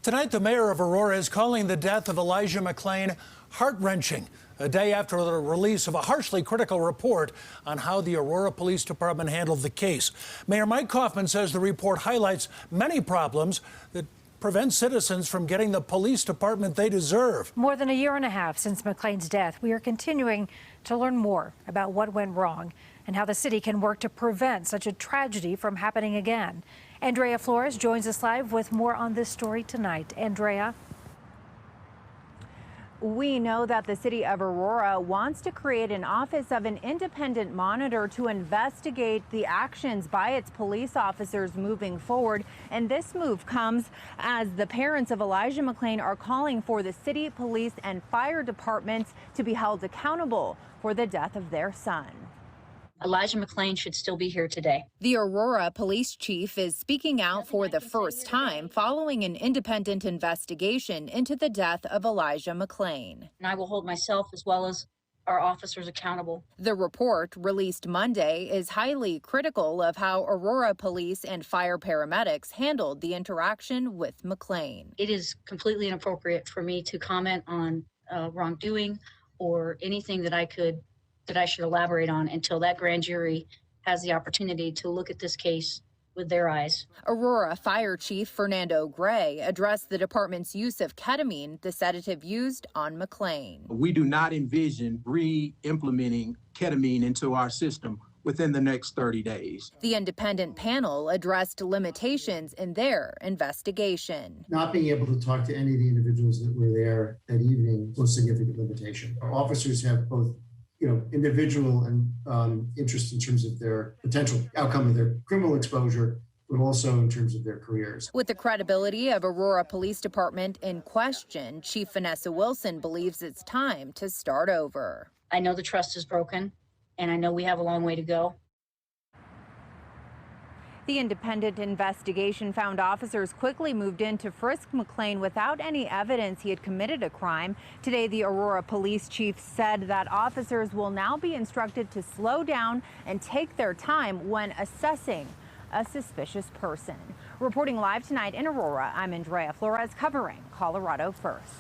Tonight, the mayor of Aurora is calling the death of Elijah McClain heart-wrenching, a day after the release of a harshly critical report on how the Aurora Police Department handled the case. Mayor Mike Kaufman says the report highlights many problems that prevent citizens from getting the police department they deserve. More than a year and a half since McClain's death, we are continuing to learn more about what went wrong and how the city can work to prevent such a tragedy from happening again. Andrea Flores joins us live with more on this story tonight. Andrea. We know that the city of Aurora wants to create an office of an independent monitor to investigate the actions by its police officers moving forward. And this move comes as the parents of Elijah McClain are calling for the city, police, and fire departments to be held accountable for the death of their son. Elijah McClain should still be here today. The Aurora Police Chief is speaking out for the first time following an independent investigation into the death of Elijah McClain. And I will hold myself as well as our officers accountable. The report, released Monday, is highly critical of how Aurora police and fire paramedics handled the interaction with McClain. It is completely inappropriate for me to comment on wrongdoing or anything that I should elaborate on until that grand jury has the opportunity to look at this case with their eyes. Aurora Fire Chief Fernando Gray addressed the department's use of ketamine, the sedative used on McClain. We do not envision re-implementing ketamine into our system within the next 30 days. The independent panel addressed limitations in their investigation. Not being able to talk to any of the individuals that were there that evening was a significant limitation. Our officers have both individual and interest in terms of their potential outcome of their criminal exposure, but also in terms of their careers. With the credibility of Aurora Police Department in question, Chief Vanessa Wilson believes it's time to start over. I know the trust is broken, and I know we have a long way to go. The independent investigation found officers quickly moved in to frisk McClain without any evidence he had committed a crime. Today, the Aurora Police Chief said that officers will now be instructed to slow down and take their time when assessing a suspicious person. Reporting live tonight in Aurora, I'm Andrea Flores covering Colorado First.